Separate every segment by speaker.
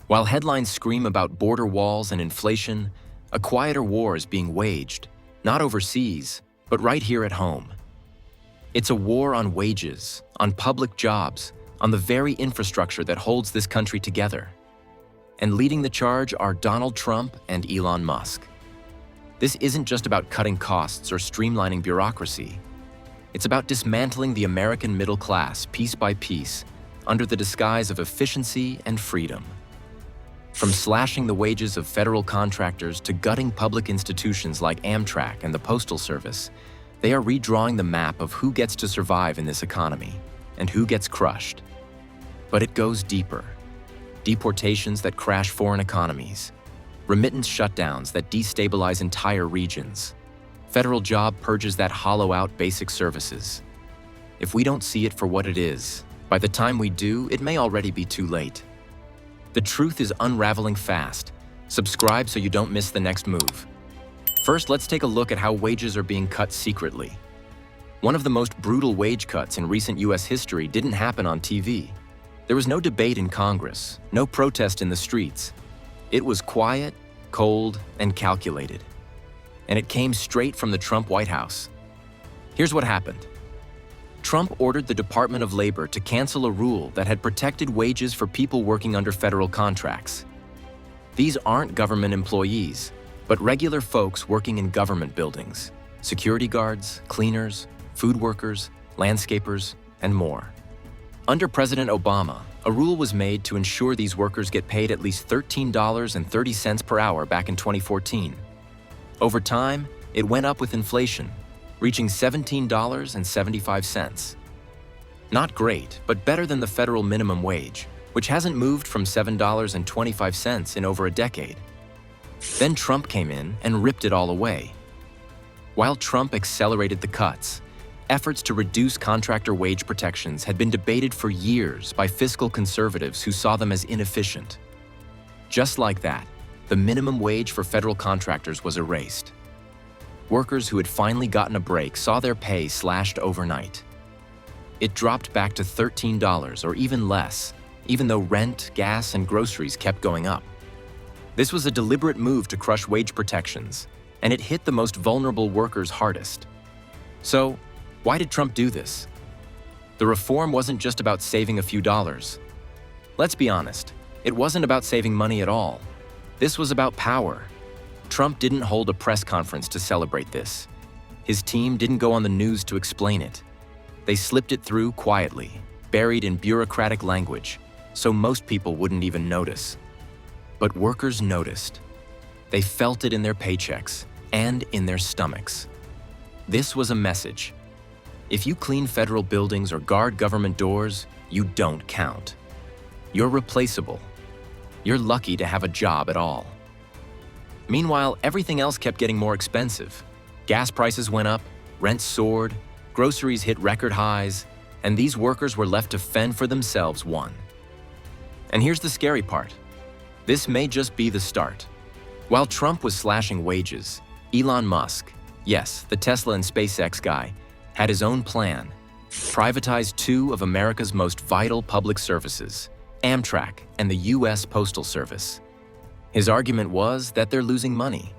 Speaker 1: While headlines scream about border walls and inflation, a quieter war is being waged, not overseas, but right here at home. It's a war on wages, on public jobs, on the very infrastructure that holds this country together. And leading the charge are Donald Trump and Elon Musk. This isn't just about cutting costs or streamlining bureaucracy. It's about dismantling the American middle class piece by piece under the disguise of efficiency and freedom. From slashing the wages of federal contractors to gutting public institutions like Amtrak and the Postal Service, they are redrawing the map of who gets to survive in this economy and who gets crushed. But it goes deeper. Deportations that crash foreign economies, remittance shutdowns that destabilize entire regions, federal job purges that hollow out basic services. If we don't see it for what it is, by the time we do, it may already be too late. The truth is unraveling fast. Subscribe so you don't miss the next move. First, let's take a look at how wages are being cut secretly. One of the most brutal wage cuts in recent US history didn't happen on TV. There was no debate in Congress, no protest in the streets. It was quiet, cold, and calculated. And it came straight from the Trump White House. Here's what happened. Trump ordered the Department of Labor to cancel a rule that had protected wages for people working under federal contracts. These aren't government employees, but regular folks working in government buildings, security guards, cleaners, food workers, landscapers, and more. Under President Obama, a rule was made to ensure these workers get paid at least $13.30 per hour back in 2014. Over time, it went up with inflation, reaching $17.75. Not great, but better than the federal minimum wage, which hasn't moved from $7.25 in over a decade. Then Trump came in and ripped it all away. While Trump accelerated the cuts, efforts to reduce contractor wage protections had been debated for years by fiscal conservatives who saw them as inefficient. Just like that, the minimum wage for federal contractors was erased. Workers who had finally gotten a break saw their pay slashed overnight. It dropped back to $13 or even less, even though rent, gas, and groceries kept going up. This was a deliberate move to crush wage protections, and it hit the most vulnerable workers hardest. So, why did Trump do this? The reform wasn't just about saving a few dollars. Let's be honest, it wasn't about saving money at all. This was about power. Trump didn't hold a press conference to celebrate this. His team didn't go on the news to explain it. They slipped it through quietly, buried in bureaucratic language, so most people wouldn't even notice. But workers noticed. They felt it in their paychecks and in their stomachs. This was a message. If you clean federal buildings or guard government doors, you don't count. You're replaceable. You're lucky to have a job at all. Meanwhile, everything else kept getting more expensive. Gas prices went up, rent soared, groceries hit record highs, and these workers were left to fend for themselves one. And here's the scary part. This may just be the start. While Trump was slashing wages, Elon Musk, yes, the Tesla and SpaceX guy, had his own plan: privatize two of America's most vital public services, Amtrak and the US Postal Service. His argument was that they're losing money.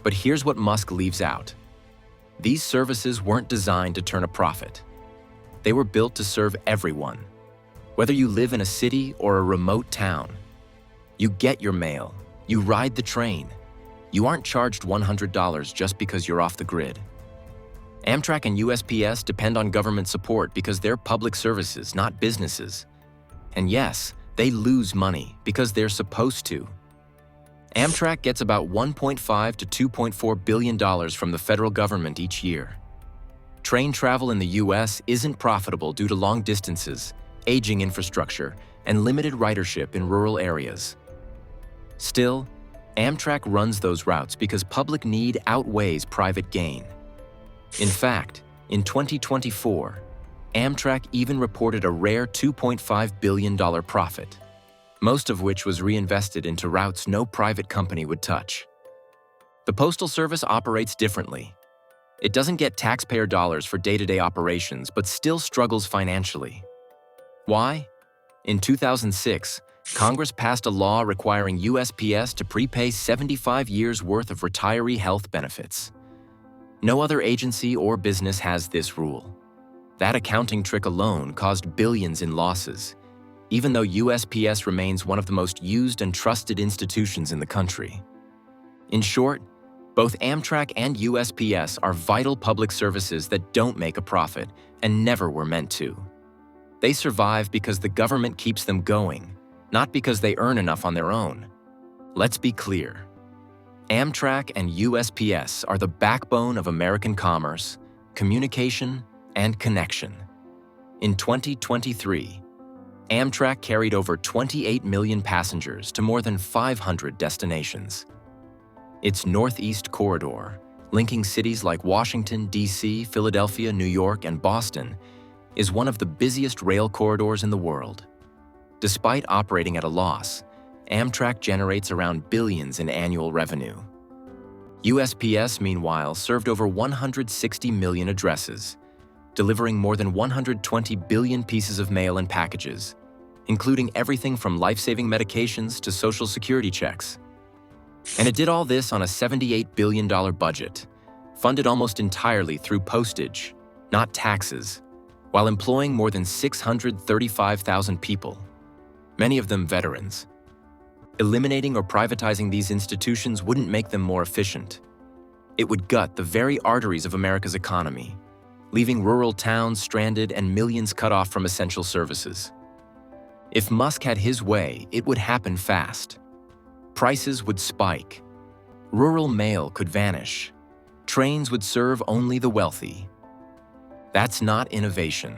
Speaker 1: But here's what Musk leaves out. These services weren't designed to turn a profit. They were built to serve everyone. Whether you live in a city or a remote town, you get your mail, you ride the train. You aren't charged $100 just because you're off the grid. Amtrak and USPS depend on government support because they're public services, not businesses. And yes, they lose money because they're supposed to. Amtrak gets about $1.5 to $2.4 billion from the federal government each year. Train travel in the US isn't profitable due to long distances, aging infrastructure, and limited ridership in rural areas. Still, Amtrak runs those routes because public need outweighs private gain. In fact, in 2024, Amtrak even reported a rare $2.5 billion profit, most of which was reinvested into routes no private company would touch. The Postal Service operates differently. It doesn't get taxpayer dollars for day-to-day operations, but still struggles financially. Why? In 2006, Congress passed a law requiring USPS to prepay 75 years' worth of retiree health benefits. No other agency or business has this rule. That accounting trick alone caused billions in losses, even though USPS remains one of the most used and trusted institutions in the country. In short, both Amtrak and USPS are vital public services that don't make a profit and never were meant to. They survive because the government keeps them going, not because they earn enough on their own. Let's be clear. Amtrak and USPS are the backbone of American commerce, communication, and connection. In 2023, Amtrak carried over 28 million passengers to more than 500 destinations. Its Northeast Corridor, linking cities like Washington, D.C., Philadelphia, New York, and Boston, is one of the busiest rail corridors in the world. Despite operating at a loss, Amtrak generates around billions in annual revenue. USPS, meanwhile, served over 160 million addresses, delivering more than 120 billion pieces of mail and packages, including everything from life-saving medications to Social Security checks. And it did all this on a $78 billion budget, funded almost entirely through postage, not taxes, while employing more than 635,000 people, many of them veterans. Eliminating or privatizing these institutions wouldn't make them more efficient. It would gut the very arteries of America's economy, leaving rural towns stranded and millions cut off from essential services. If Musk had his way, it would happen fast. Prices would spike. Rural mail could vanish. Trains would serve only the wealthy. That's not innovation.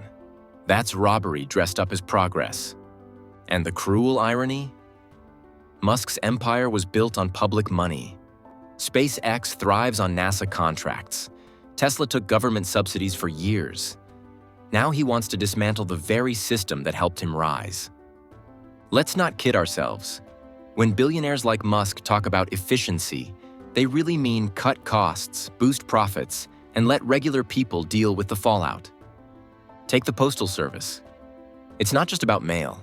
Speaker 1: That's robbery dressed up as progress. And the cruel irony? Musk's empire was built on public money. SpaceX thrives on NASA contracts. Tesla took government subsidies for years. Now he wants to dismantle the very system that helped him rise. Let's not kid ourselves. When billionaires like Musk talk about efficiency, they really mean cut costs, boost profits, and let regular people deal with the fallout. Take the Postal Service. It's not just about mail.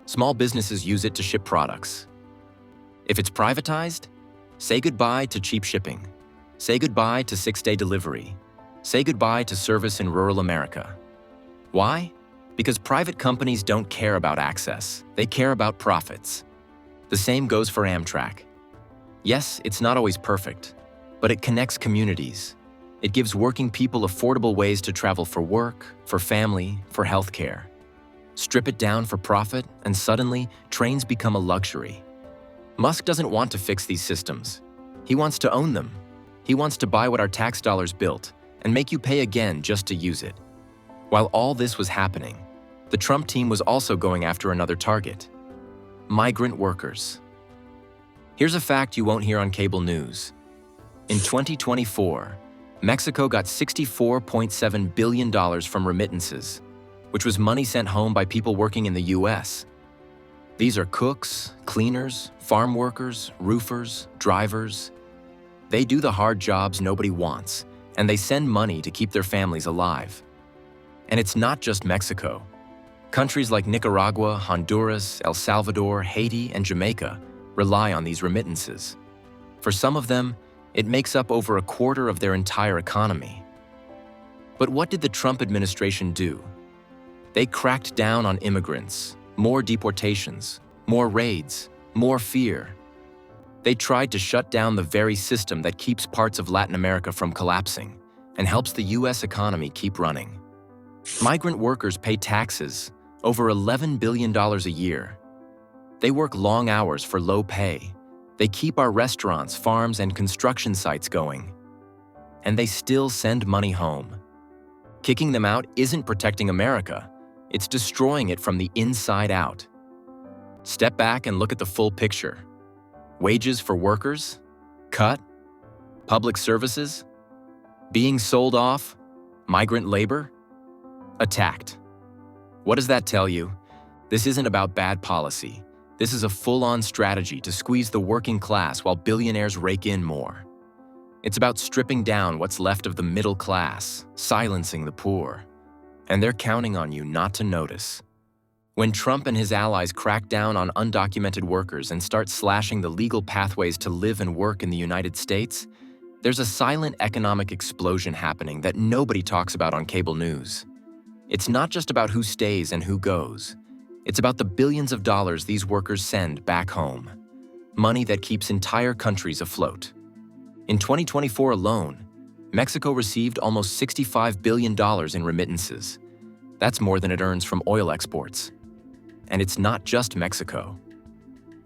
Speaker 1: Small businesses use it to ship products. If it's privatized, say goodbye to cheap shipping. Say goodbye to 6-day delivery. Say goodbye to service in rural America. Why? Because private companies don't care about access. They care about profits. The same goes for Amtrak. Yes, it's not always perfect, but it connects communities. It gives working people affordable ways to travel for work, for family, for healthcare. Strip it down for profit, and suddenly, trains become a luxury. Musk doesn't want to fix these systems. He wants to own them. He wants to buy what our tax dollars built and make you pay again just to use it. While all this was happening, the Trump team was also going after another target: migrant workers. Here's a fact you won't hear on cable news. In 2024, Mexico got $64.7 billion from remittances, which was money sent home by people working in the US. These are cooks, cleaners, farm workers, roofers, drivers. They do the hard jobs nobody wants, and they send money to keep their families alive. And it's not just Mexico. Countries like Nicaragua, Honduras, El Salvador, Haiti, and Jamaica rely on these remittances. For some of them, it makes up over a quarter of their entire economy. But what did the Trump administration do? They cracked down on immigrants, more deportations, more raids, more fear. They tried to shut down the very system that keeps parts of Latin America from collapsing and helps the US economy keep running. Migrant workers pay taxes, over $11 billion a year. They work long hours for low pay. They keep our restaurants, farms, and construction sites going. And they still send money home. Kicking them out isn't protecting America. It's destroying it from the inside out. Step back and look at the full picture. Wages for workers? Cut? Public services? Being sold off? Migrant labor? Attacked. What does that tell you? This isn't about bad policy. This is a full-on strategy to squeeze the working class while billionaires rake in more. It's about stripping down what's left of the middle class, silencing the poor. And they're counting on you not to notice. When Trump and his allies crack down on undocumented workers and start slashing the legal pathways to live and work in the United States, there's a silent economic explosion happening that nobody talks about on cable news. It's not just about who stays and who goes. It's about the billions of dollars these workers send back home. Money that keeps entire countries afloat. In 2024 alone, Mexico received almost $65 billion in remittances. That's more than it earns from oil exports. And it's not just Mexico.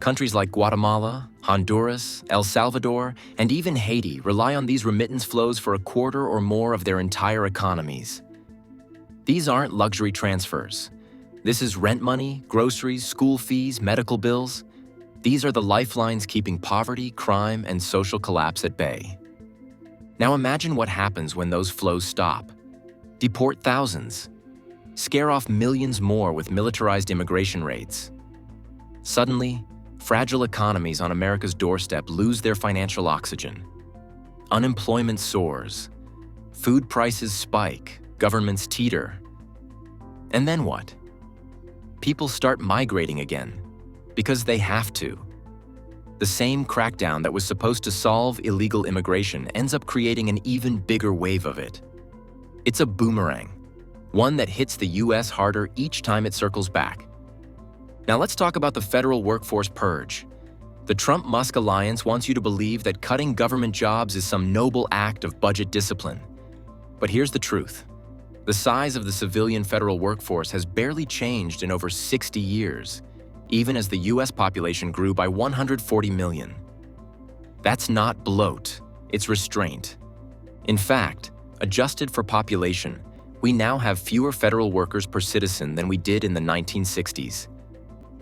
Speaker 1: Countries like Guatemala, Honduras, El Salvador, and even Haiti rely on these remittance flows for a quarter or more of their entire economies. These aren't luxury transfers. This is rent money, groceries, school fees, medical bills. These are the lifelines keeping poverty, crime, and social collapse at bay. Now imagine what happens when those flows stop. Deport thousands. Scare off millions more with militarized immigration raids. Suddenly, fragile economies on America's doorstep lose their financial oxygen. Unemployment soars. Food prices spike. Governments teeter. And then what? People start migrating again. Because they have to. The same crackdown that was supposed to solve illegal immigration ends up creating an even bigger wave of it. It's a boomerang, one that hits the US harder each time it circles back. Now let's talk about the federal workforce purge. The Trump-Musk alliance wants you to believe that cutting government jobs is some noble act of budget discipline. But here's the truth. The size of the civilian federal workforce has barely changed in over 60 years. Even as the US population grew by 140 million. That's not bloat, it's restraint. In fact, adjusted for population, we now have fewer federal workers per citizen than we did in the 1960s.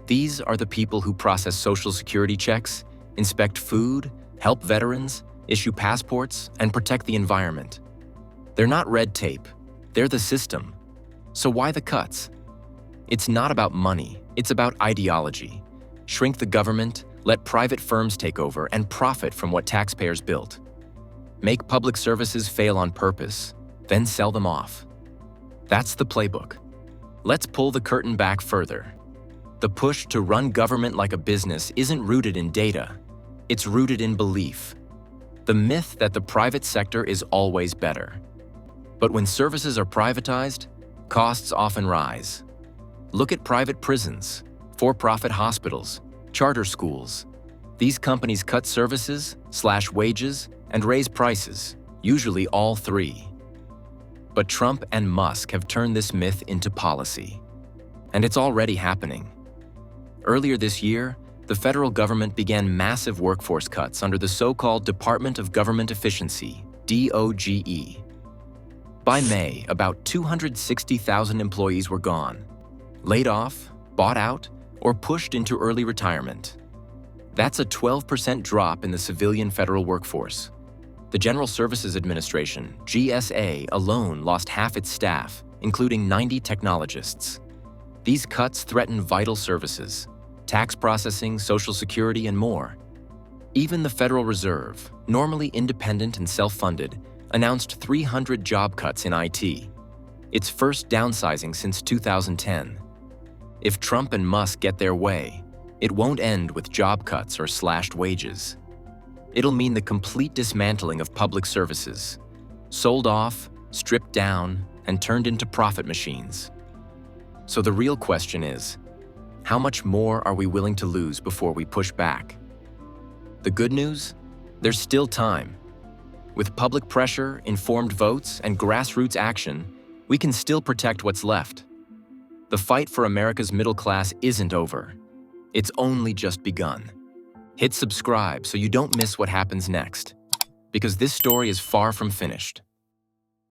Speaker 1: These are the people who process Social Security checks, inspect food, help veterans, issue passports, and protect the environment. They're not red tape, they're the system. So why the cuts? It's not about money. It's about ideology. Shrink the government, let private firms take over, and profit from what taxpayers built. Make public services fail on purpose, then sell them off. That's the playbook. Let's pull the curtain back further. The push to run government like a business isn't rooted in data. It's rooted in belief. The myth that the private sector is always better. But when services are privatized, costs often rise. Look at private prisons, for-profit hospitals, charter schools. These companies cut services, slash wages, and raise prices, usually all three. But Trump and Musk have turned this myth into policy. And it's already happening. Earlier this year, the federal government began massive workforce cuts under the so-called Department of Government Efficiency, DOGE. By May, about 260,000 employees were gone. Laid off, bought out, or pushed into early retirement. That's a 12% drop in the civilian federal workforce. The General Services Administration, GSA, alone lost half its staff, including 90 technologists. These cuts threaten vital services, tax processing, Social Security, and more. Even the Federal Reserve, normally independent and self-funded, announced 300 job cuts in IT, its first downsizing since 2010. If Trump and Musk get their way, it won't end with job cuts or slashed wages. It'll mean the complete dismantling of public services, sold off, stripped down, and turned into profit machines. So the real question is, how much more are we willing to lose before we push back? The good news? There's still time. With public pressure, informed votes, and grassroots action, we can still protect what's left. The fight for America's middle class isn't over. It's only just begun. Hit subscribe so you don't miss what happens next, because this story is far from finished.